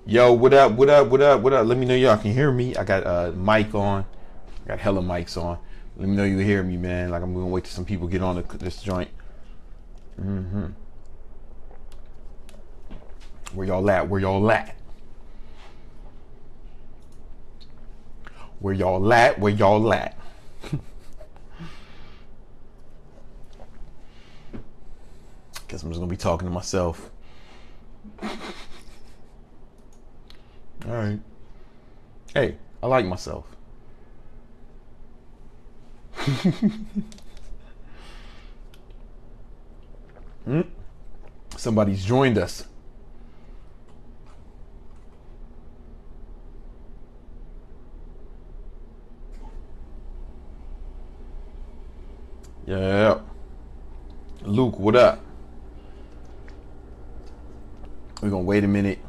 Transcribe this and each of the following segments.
Yo, what up? What up? What up? What up? Let me know y'all can hear me. I got mic on. I got hella mics on. Let me know you hear me, man. Like I'm gonna wait till some people get on this joint. Where y'all at? Where y'all at? Where y'all at? Where y'all at? Guess I'm just gonna be talking to myself. All right. Hey, I like myself. Somebody's joined us. Yeah. Luke, what up? We're gonna wait a minute.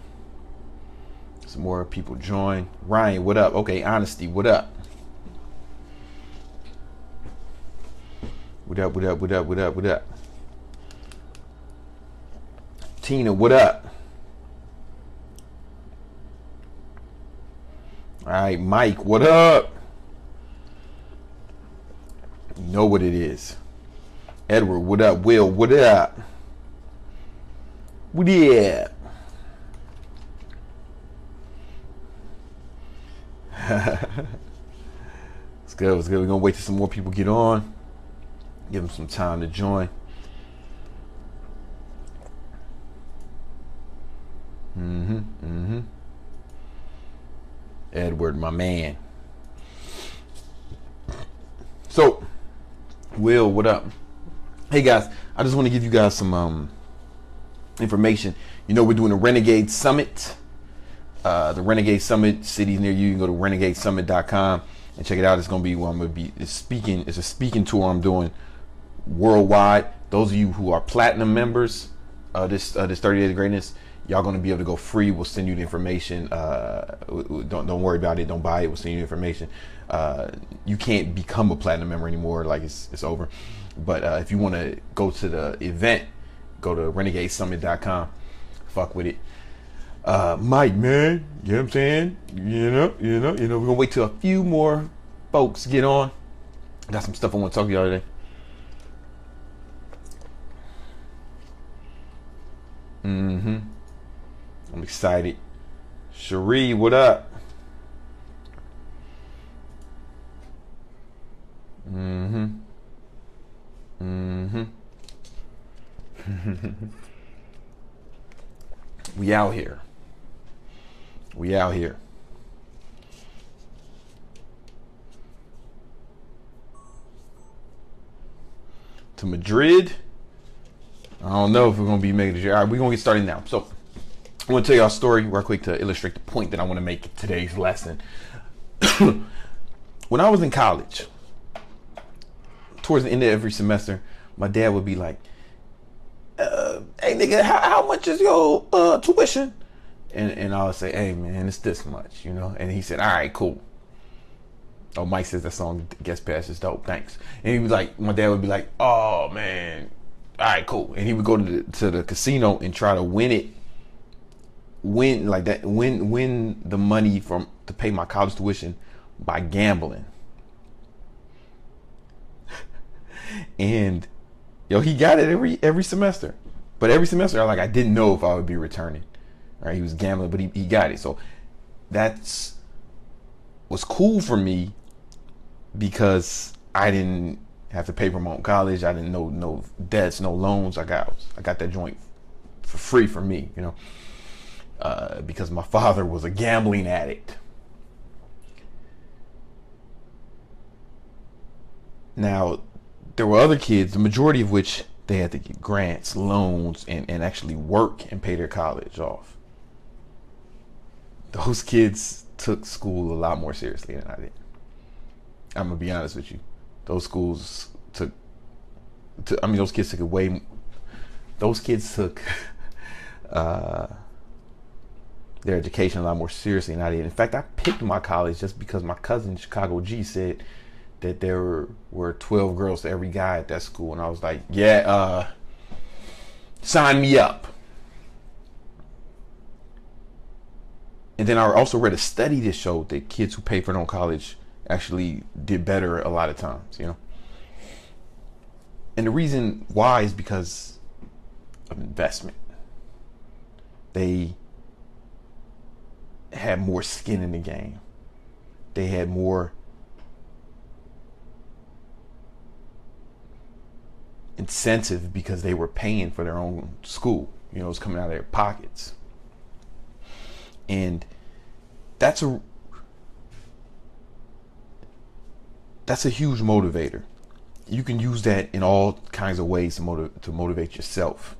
Some more people join. Ryan, what up? Okay, Honesty, what up? What up, what up, what up, what up, what up? Tina, what up? All right, Mike, what up? You know what it is. Edward, what up? Will, what up? What up? It's good, it's good. We're gonna wait till some more people get on. Give them some time to join. Edward, my man. So, Will, what up? Hey guys, I just want to give you guys some information. You know, we're doing a Renegade Summit. The Renegade Summit, cities near you. You can go to renegadesummit.com and check it out. It's gonna be where I'm gonna be speaking. It's a speaking tour I'm doing worldwide. Those of you who are platinum members, this 30 Days of Greatness, y'all gonna be able to go free. We'll send you the information. Don't worry about it. Don't buy it. We'll send you the information. You can't become a platinum member anymore. Like it's over. But if you want to go to the event, go to renegadesummit.com. Fuck with it. Mike, man, you know what I'm saying? You know, we're gonna wait till a few more folks get on. Got some stuff I want to talk to y'all today. I'm excited. Cherie, what up? We out here. We out here. To Madrid. I don't know if we're going to be making it. All right, we're going to get started now. So, I want to tell y'all a story real quick to illustrate the point that I want to make in today's lesson. When I was in college, towards the end of every semester, my dad would be like, hey, nigga, how much is your tuition? And I would say, hey, man, it's this much, you know? And he said, all right, cool. Oh, Mike says that song, Guest Pass, is dope, thanks. And he was like, my dad would be like, oh, man, all right, cool. And he would go to the casino and try to win the money to pay my college tuition by gambling. And, yo, he got it every semester. But every semester, I didn't know if I would be returning. Right? He was gambling, but he got it. So was cool for me because I didn't have to pay for my own college. I didn't know no debts, no loans. I got that joint for free for me, you know, because my father was a gambling addict. Now, there were other kids, the majority of which they had to get grants, loans, and actually work and pay their college off. Those kids took school a lot more seriously than I did. I'm gonna be honest with you. Those kids took away. Those kids took their education a lot more seriously than I did. In fact, I picked my college just because my cousin Chicago G said that there were 12 girls to every guy at that school, and I was like, yeah, sign me up. And then I also read a study that showed that kids who pay for their own college actually did better a lot of times, you know. And the reason why is because of investment. They had more skin in the game. They had more incentive because they were paying for their own school. You know, it's coming out of their pockets. And that's a huge motivator. You can use that in all kinds of ways to motivate yourself,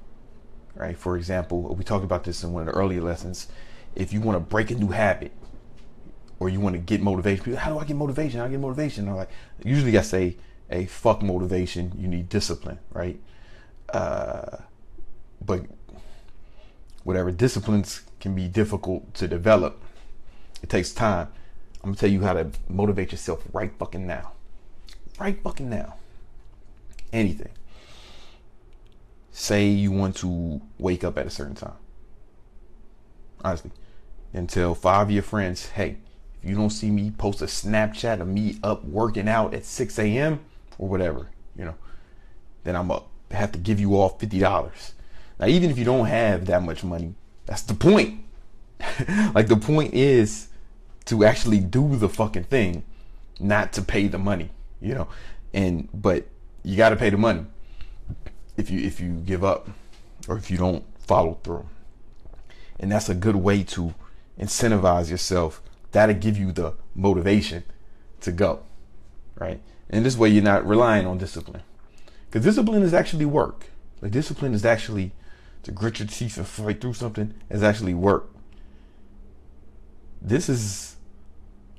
right? For example, we talked about this in one of the earlier lessons. If you want to break a new habit, or you want to get motivation, people, how do I get motivation? How do I get motivation? I'm like, usually I say, hey, fuck motivation. You need discipline, right? But whatever, disciplines can be difficult to develop. It takes time. I'm gonna tell you how to motivate yourself right fucking now. Right fucking now. Anything. Say you want to wake up at a certain time. Honestly. And tell 5 of your friends, hey, if you don't see me post a Snapchat of me up working out at 6 a.m. or whatever, you know, then I'm up. Have to give you all $50. Now, even if you don't have that much money, that's the point. Like, the point is to actually do the fucking thing, not to pay the money, you know. But you got to pay the money if you give up or if you don't follow through. And that's a good way to incentivize yourself. That'll give you the motivation to go, right? And this way you're not relying on discipline, because discipline is actually work. Like, discipline is actually to grit your teeth and fight through something is actually work. This is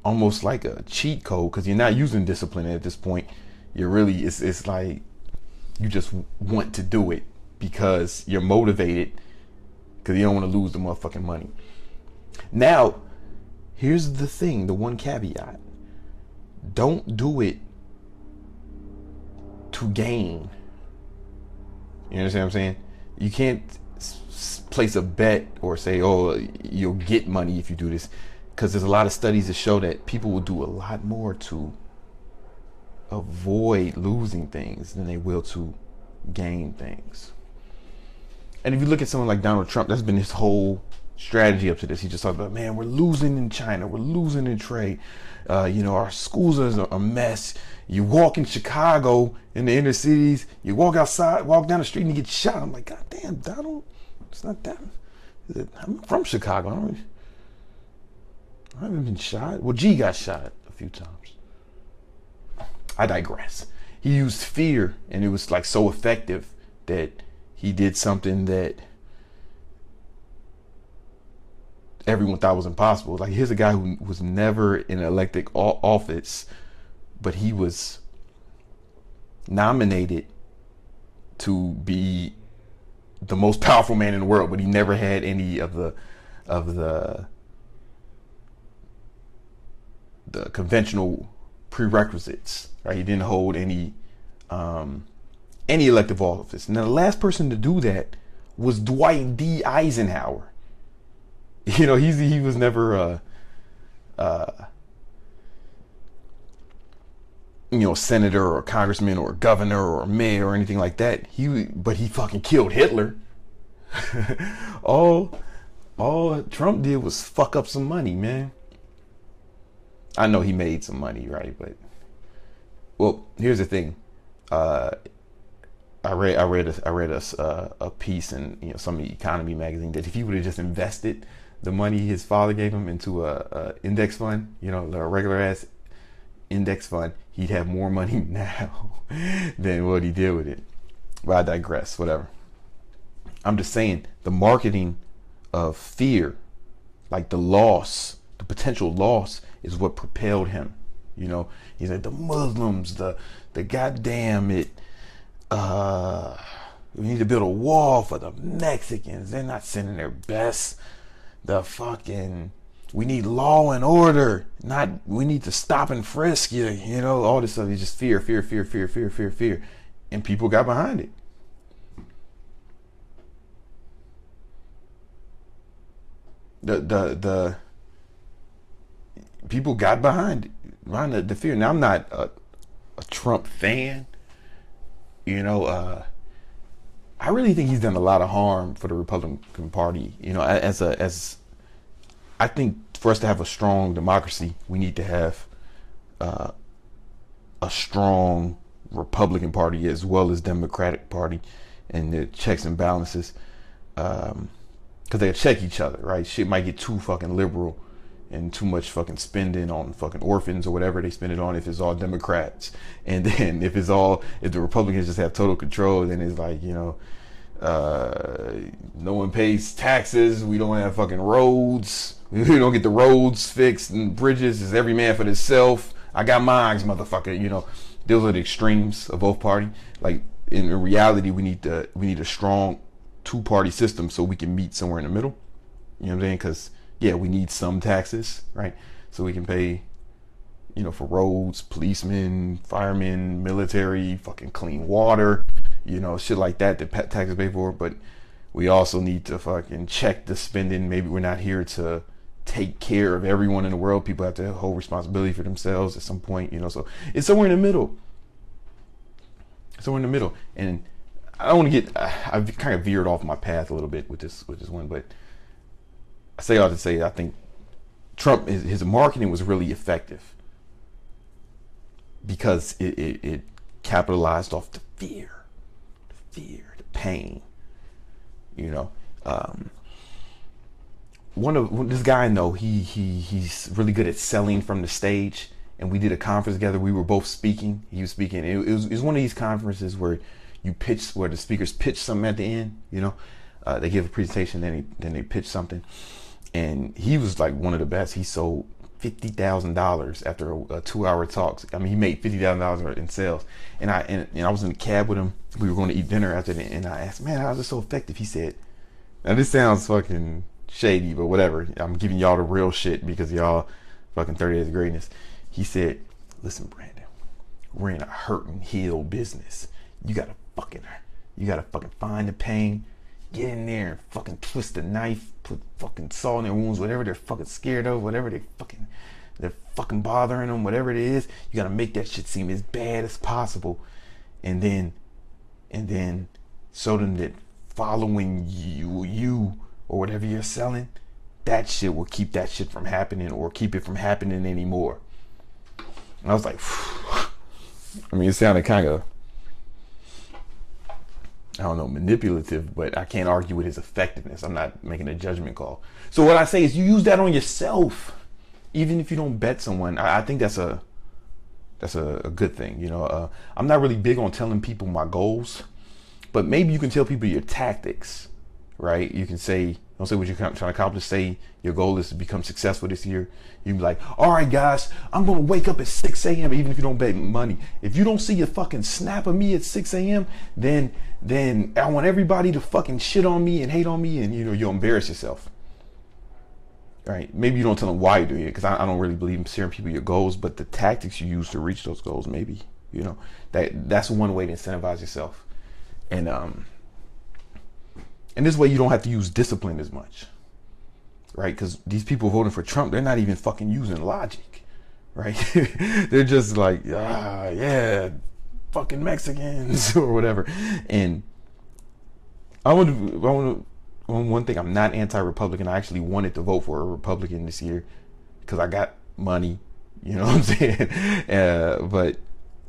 almost like a cheat code, because you're not using discipline at this point. You're really, it's like you just want to do it because you're motivated, because you don't want to lose the motherfucking money. Now, here's the thing, the one caveat. Don't do it to gain. You understand what I'm saying? You can't place a bet or say, oh, you'll get money if you do this, because there's a lot of studies that show that people will do a lot more to avoid losing things than they will to gain things. And if you look at someone like Donald Trump, that's been his whole strategy up to this. He just talked about, man, we're losing in China, we're losing in trade. You know, our schools are a mess. You walk in Chicago in the inner cities, you walk outside, walk down the street and you get shot. I'm like, God damn, Donald, it's not that. I'm from Chicago. I haven't been shot. Well, G got shot a few times. I digress. He used fear, and it was like so effective that he did something that everyone thought was impossible. Like, here's a guy who was never in an elected office, but he was nominated to be the most powerful man in the world, but he never had any of the conventional prerequisites. Right? He didn't hold any elective office. Now, the last person to do that was Dwight D. Eisenhower. You know, he was never you know, senator or congressman or governor or mayor or anything like that. But he fucking killed Hitler. all Trump did was fuck up some money, man. I know he made some money, right? But, well, here's the thing. I read a piece in, you know, some economy magazine that if he would have just invested the money his father gave him into a index fund, you know, a regular ass index fund, he'd have more money now than what he did with it. But I digress, whatever. I'm just saying, the marketing of fear, like the potential loss, is what propelled him. You know, he's like, the Muslims, the goddamn it, we need to build a wall for the Mexicans. They're not sending their best. We need law and order. We need to stop and frisk you. You know, all this stuff is just fear. And people got behind it. The people got behind the fear. Now, I'm not a Trump fan, you know. I really think he's done a lot of harm for the Republican Party. You know, as I think for us to have a strong democracy, we need to have a strong Republican Party as well as Democratic Party, and the checks and balances, because they check each other, right? Shit might get too fucking liberal and too much fucking spending on fucking orphans or whatever they spend it on if it's all Democrats, and then if the Republicans just have total control, then it's like, you know, no one pays taxes, we don't have fucking roads, we don't get the roads fixed and bridges, is every man for himself, I got mines, motherfucker. You know, those are the extremes of both parties. Like in reality, we need a strong two-party system so we can meet somewhere in the middle. You know what I'm saying? Because yeah, we need some taxes, right? So we can pay, you know, for roads, policemen, firemen, military, fucking clean water, you know, shit like that taxes pay for. But we also need to fucking check the spending. Maybe we're not here to take care of everyone in the world. People have to hold responsibility for themselves at some point, you know. So it's somewhere in the middle. Somewhere in the middle. And I don't want to get, I've kind of veered off my path a little bit with this one, but I say all to say, I think Trump, his marketing was really effective because it capitalized off the fear, the pain, you know. This guy I know, he's really good at selling from the stage, and we did a conference together. We were both speaking. He was speaking. It was one of these conferences where where the speakers pitch something at the end. You know, they give a presentation, then they pitch something, and he was like one of the best. He sold $50,000 after a 2-hour talk. I mean, he made $50,000 in sales, and I was in the cab with him. We were going to eat dinner after that, and I asked, man, how's it so effective? He said, now this sounds fucking shady, but whatever. I'm giving y'all the real shit because y'all fucking 30 Days of Greatness. He said, listen, Brandon, we're in a hurt and heal business. You gotta fucking find the pain, get in there and fucking twist the knife, put fucking salt in their wounds, whatever they're fucking scared of, whatever they're fucking bothering them, whatever it is. You gotta make that shit seem as bad as possible, and then show them that following you or whatever you're selling, that shit will keep that shit from happening or keep it from happening anymore. And I was like, I mean, it sounded kind of, I don't know, manipulative, but I can't argue with his effectiveness. I'm not making a judgment call. So what I say is you use that on yourself, even if you don't bet someone. I think that's a good thing. You know, I'm not really big on telling people my goals, but maybe you can tell people your tactics, right? You can say, don't say what you're trying to accomplish. Say your goal is to become successful this year. You can be like, all right, guys, I'm going to wake up at 6 a.m. even if you don't bet money. If you don't see a fucking snap of me at 6 a.m., then I want everybody to fucking shit on me and hate on me, and, you know, you'll embarrass yourself. Right? Maybe you don't tell them why you're doing it, because I don't really believe in sharing people your goals, but the tactics you use to reach those goals, maybe, you know, that's one way to incentivize yourself. And this way you don't have to use discipline as much, right? Because these people voting for Trump, they're not even fucking using logic, right? They're just like, yeah, fucking Mexicans or whatever. And I want to, one thing, I'm not anti-Republican. I actually wanted to vote for a Republican this year because I got money, you know what I'm saying? But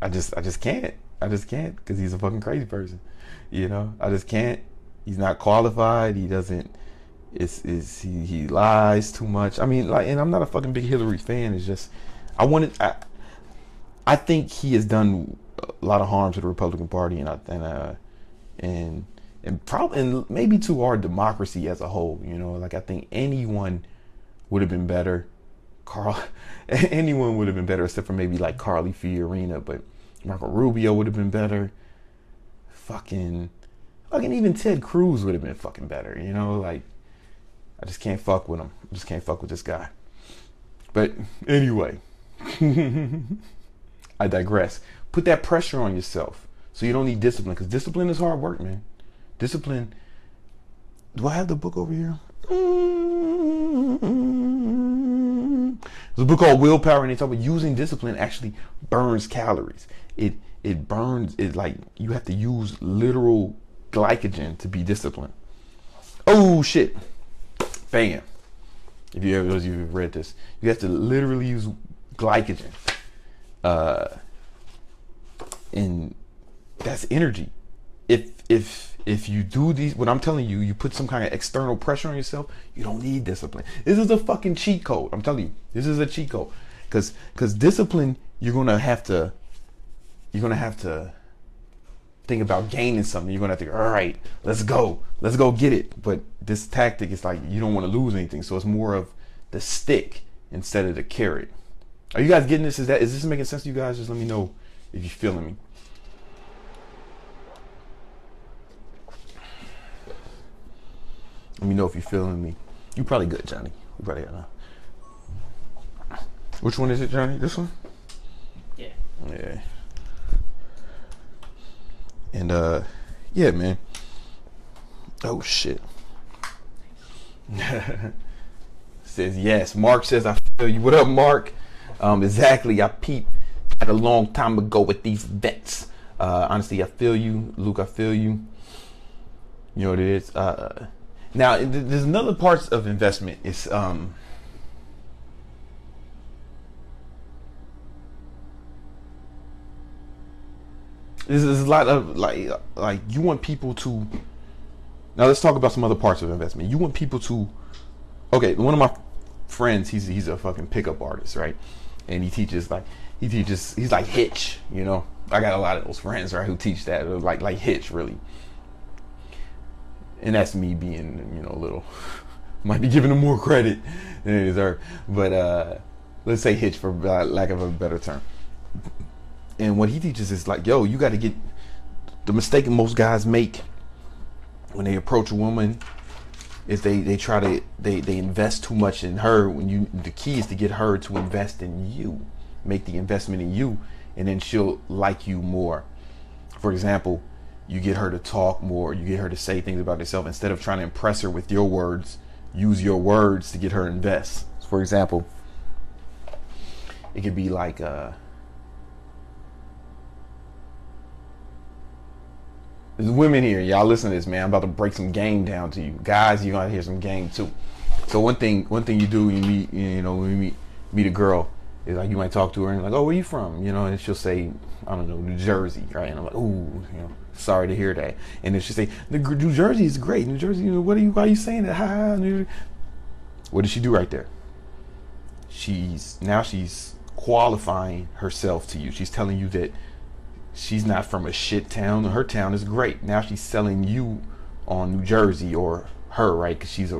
I just can't because he's a fucking crazy person, you know? I just can't. He's not qualified. He doesn't. He lies too much. I mean, like, and I'm not a fucking big Hillary fan. It's just I think he has done a lot of harm to the Republican Party, and probably maybe to our democracy as a whole. You know, like I think anyone would have been better. Anyone would have been better except for maybe like Carly Fiorina, but Marco Rubio would have been better. Fucking even Ted Cruz would have been fucking better, you know, like, I just can't fuck with him. I just can't fuck with this guy. But anyway, I digress. Put that pressure on yourself so you don't need discipline, because discipline is hard work, man. Discipline. Do I have the book over here? There's a book called Willpower, and they talk about using discipline actually burns calories. It burns it, like you have to use literal glycogen to be disciplined. Oh shit. Bam. If you ever, those of you who've read this, you have to literally use glycogen. And that's energy. If you do these, what I'm telling you, you put some kind of external pressure on yourself, you don't need discipline. This is a fucking cheat code. I'm telling you, this is a cheat code. Because discipline, you're gonna have to think about gaining something. You're gonna have to go, all right, let's go get it. But this tactic is like you don't want to lose anything, so it's more of the stick instead of the carrot. Are you guys getting this? Is this making sense to you guys? Just let me know if you're feeling me. Let me know if you're feeling me. You probably good, Johnny. You probably got enough. Which one is it, Johnny? This one? Yeah. Yeah. And yeah, man. Oh shit. Says yes. Mark says I feel you. What up, Mark? Exactly. I peeped at a long time ago with these vets. Honestly, I feel you, Luke. I feel you. You know what it is. Now, there's another parts of investment. It's there's a lot of like you want people to. Now let's talk about some other parts of investment. You want people to. Okay, one of my friends, he's a fucking pickup artist, right? And he teaches he's like Hitch, you know. I got a lot of those friends, right, who teach that, like Hitch, really. And that's me being, you know, a little, might be giving him more credit than they deserve. But let's say Hitch for lack of a better term. And what he teaches is like, yo, you got to get the mistake most guys make when they approach a woman is they invest too much in her. The key is to get her to invest in you, make the investment in you, and then she'll like you more. For example, you get her to talk more, you get her to say things about herself instead of trying to impress her with your words. Use your words to get her to invest. For example, it could be like there's women here, y'all listen to this, man. I'm about to break some game down to you guys. You're gonna hear some game too. So one thing you do when you meet a girl is like you might talk to her and like, oh, where you from, you know, and she'll say, I don't know, New Jersey, right? And I'm like, ooh, you know, sorry to hear that. And then she'll say, New Jersey is great. New Jersey, you know, why are you saying that? Ha. What did she do right there? She's qualifying herself to you. She's telling you that she's not from a shit town. Her town is great. Now she's selling you on New Jersey or her, right? Because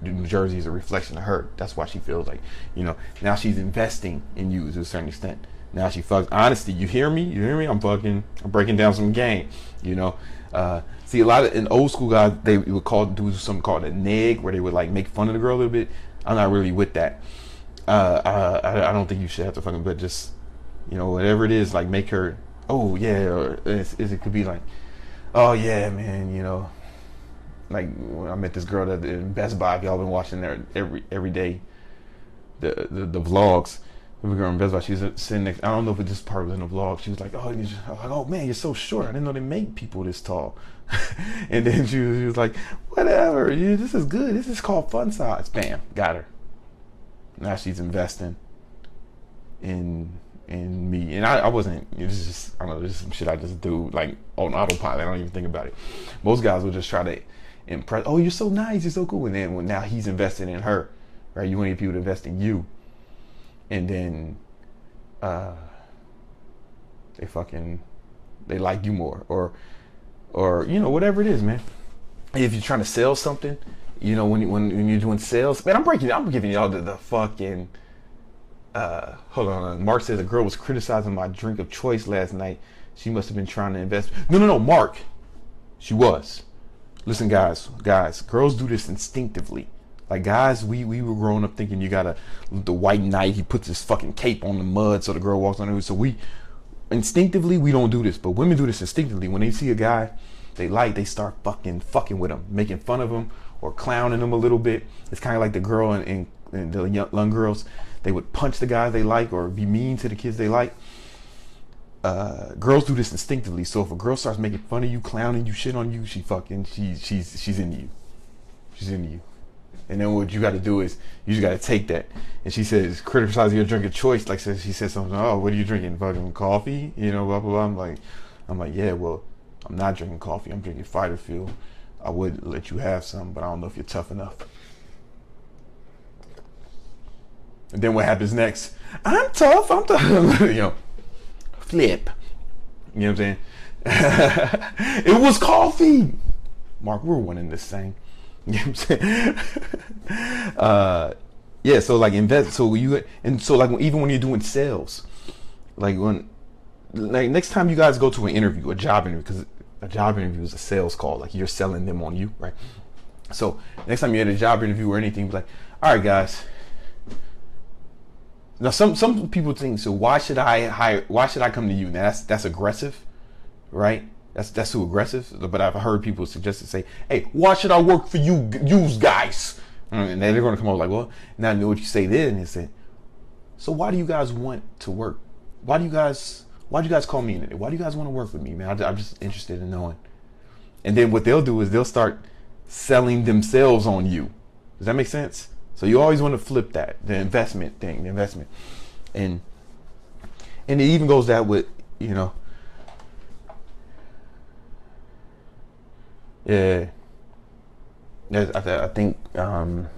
New Jersey is a reflection of her. That's why she feels like, you know, now she's investing in you to a certain extent. Now she fucks. Honesty, you hear me? I'm breaking down some game, you know. See, a lot of in old school guys, they would do something called a neg, where they would like make fun of the girl a little bit. I'm not really with that. I don't think you should have to fucking, but just, you know, whatever it is, like make her, oh yeah, or it could be like, oh yeah, man, you know, like when I met this girl at Best Buy. If y'all been watching there every day, the vlogs. The girl in Best Buy, she was sitting next. I don't know if this part was in the vlog. She was like, "Oh man, you're so short. I didn't know they make people this tall." And then she was like, "Whatever. This is good. This is called fun size." Bam, got her. Now she's investing in me, and I wasn't. This is just, I don't know. This is some shit I just do like on autopilot. I don't even think about it. Most guys will just try to impress. Oh, you're so nice. You're so cool. And then now he's investing in her, right? You want people to invest in you. And then they like you more, or you know, whatever it is, man. If you're trying to sell something, you know, when you're doing sales, man, I'm giving y'all the fucking hold on. Mark says a girl was criticizing my drink of choice last night. She must have been trying to invest. No, Mark, she was. Listen, guys, girls do this instinctively. Like guys, we were growing up thinking you gotta, the white knight, he puts his fucking cape on the mud so the girl walks on it. So we instinctively, we don't do this, but women do this instinctively. When they see a guy they start fucking with him, making fun of him or clowning him a little bit. It's kind of like the girl and the young girls. they would punch the guys they like or be mean to the kids they like. Girls do this instinctively. So if a girl starts making fun of you, clowning you, shit on you, she's into you. She's into you. And then what you got to do is you just got to take that. And she says, criticize your drink of choice. Like she said something. Oh, what are you drinking? Fucking coffee? You know, blah blah blah. I'm like, yeah. Well, I'm not drinking coffee. I'm drinking Fighter Fuel. I would let you have some, but I don't know if you're tough enough. And then what happens next? I'm tough. You know, flip. You know what I'm saying? It was coffee. Mark, we're one in this thing. You know what I'm saying? Yeah, so like invest. So you and so like even when you're doing sales, like next time you guys go to an interview, a job interview, because a job interview is a sales call. Like you're selling them on you, right? So next time you're at a job interview or anything, be like, all right, guys. Now some people think, so why should I come to you? Now that's aggressive, right? That's too aggressive. But I've heard people suggest to say, hey, why should I work for you guys? And then they're going to come over like, well, now I know what you say then. And say, so why do you guys want to work? Why do you guys call me in today? Why do you guys want to work with me, man? I'm just interested in knowing. And then what they'll do is they'll start selling themselves on you. Does that make sense? So you always want to flip that, the investment. And it even goes that with, you know, yeah. I think, oh,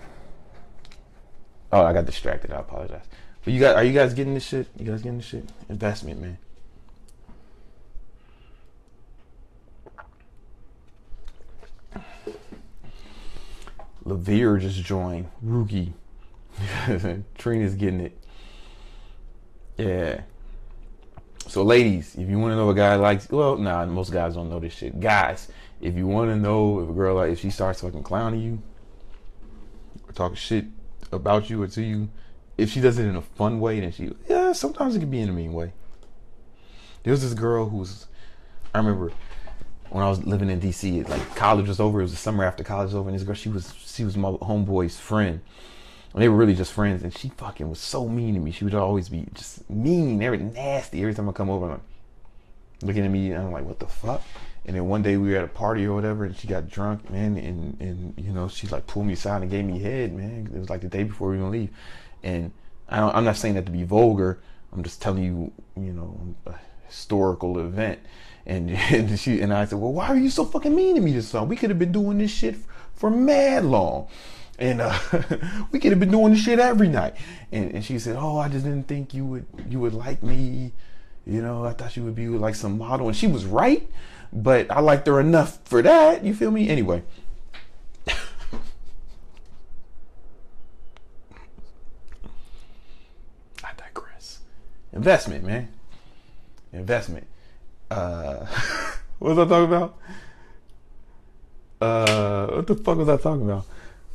I got distracted. I apologize. But are you guys getting this shit? You guys getting this shit? Investment, man. Lavere just joined. Rookie. Trina's getting it. Yeah. So ladies, if you want to know a guy likes, well, nah, most guys don't know this shit. Guys, if you want to know if a girl, like, if she starts fucking clowning you or talking shit about you or to you, if she does it in a fun way, then yeah, sometimes it can be in a mean way. There was this girl I remember when I was living in DC, like college was over, it was the summer after college was over, and this girl, she was my homeboy's friend. And they were really just friends, and she fucking was so mean to me. She would always be just mean, nasty. Every time I come over, I'm like, looking at me, and I'm like, what the fuck? And then one day we were at a party or whatever, and she got drunk, man, and you know, she like pulled me aside and gave me head, man. It was like the day before we were gonna leave. And I'm not saying that to be vulgar. I'm just telling you, you know, a historical event. And I said, well, why are you so fucking mean to me this time? We could have been doing this shit for mad long. And we could have been doing this shit every night. And she said, oh, I just didn't think you would like me. You know, I thought you would be like some model. And she was right, but I liked her enough for that. You feel me? Anyway. I digress. Investment, man. Investment. What was I talking about? What the fuck was I talking about?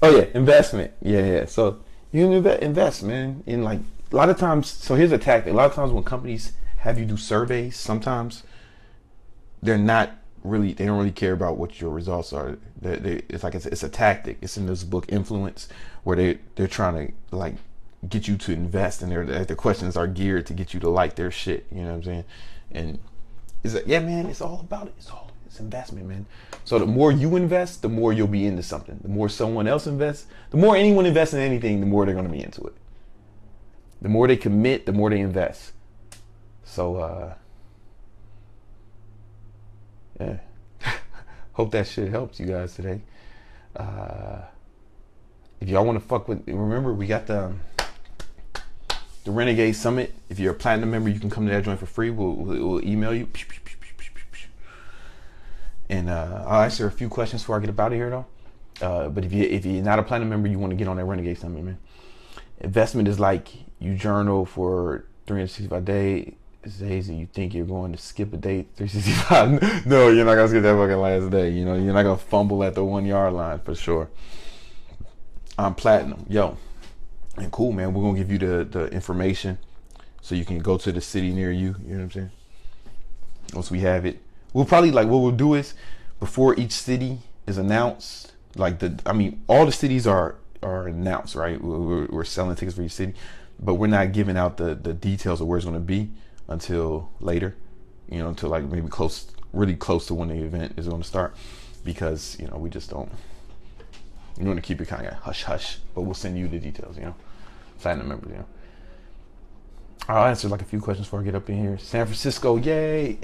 Oh yeah, investment. Yeah. So you invest, man. In like a lot of times. So here's a tactic. A lot of times when companies have you do surveys, sometimes they don't really care about what your results are. It's a tactic. It's in this book Influence, where they're trying to like get you to invest, and their questions are geared to get you to like their shit. You know what I'm saying? And it's like, yeah, man, it's all about it. It's investment, man. So the more you invest, the more you'll be into something. The more someone else invests, the more anyone invests in anything, the more they're going to be into it. The more they commit, the more they invest. So, yeah. Hope that shit helps you guys today. If y'all want to fuck with, remember we got the Renegade Summit. If you're a platinum member, you can come to that joint for free. We'll email you. And I'll answer a few questions before I get up out of here, though. But if you're not a platinum member, you want to get on that Renegade Summit, man. Investment is like you journal for 365 days and you think you're going to skip a day 365. No, you're not going to skip that fucking last day. You know, you're not going to fumble at the 1 yard line for sure. I'm platinum. Yo. And cool, man. We're going to give you the information so you can go to the city near you. You know what I'm saying? Once we have it. We'll probably, like, what we'll do is before each city is announced, like all the cities are announced, right? We're selling tickets for each city. but we're not giving out the details of where it's going to be until later, you know, until like maybe really close to when the event is going to start, because, you know, we just don't, we want to keep it kind of hush hush, but we'll send you the details, you know, platinum members, you know. I'll answer like a few questions before I get up in here. San Francisco, yay.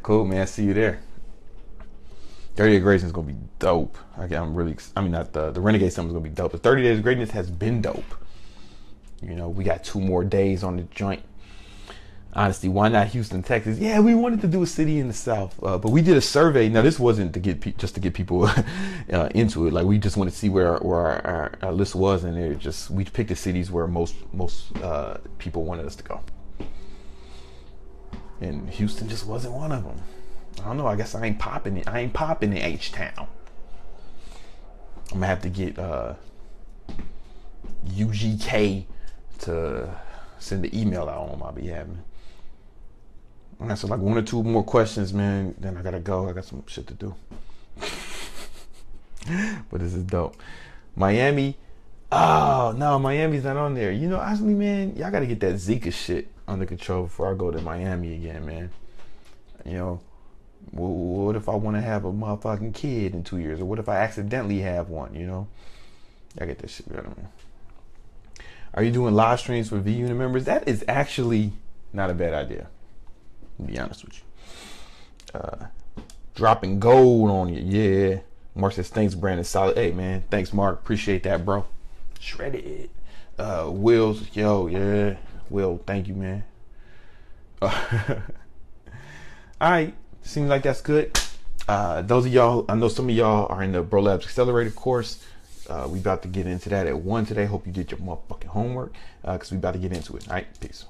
Cool, man. See you there. 30 Days of Greatness is gonna be dope. Not the Renegade Summit is gonna be dope. The 30 Days of Greatness has been dope. You know, we got 2 more days on the joint. Honestly, why not Houston, Texas? Yeah, we wanted to do a city in the South, but we did a survey. Now, this wasn't to get just to get people into it. Like, we just wanted to see where our list was, and we picked the cities where most people wanted us to go. And Houston just wasn't one of them. I don't know. I guess I ain't popping it. I ain't popping in H-Town. I'm gonna have to get UGK to send the email out on my behalf. I'm answer like 1 or 2 more questions, man. Then I gotta go. I got some shit to do. But this is dope. Miami. Oh no, Miami's not on there. You know, honestly, man, y'all gotta get that Zika shit under control before I go to Miami again, man. You know, what if I want to have a motherfucking kid in 2 years, or what if I accidentally have one? You know, I get that shit better, man. Are you doing live streams for V Unit members? That is actually not a bad idea, to be honest with you. Dropping gold on you, yeah. Mark says, thanks, Brandon. Solid. Hey, man, thanks, Mark. Appreciate that, bro. Shredded. Will's, yo, yeah. Will, thank you, man. All right, seems like that's good. Those of y'all, I know some of y'all are in the Bro Labs Accelerator course. We about to get into that at 1 today. Hope you did your motherfucking homework, because we about to get into it. All right, peace.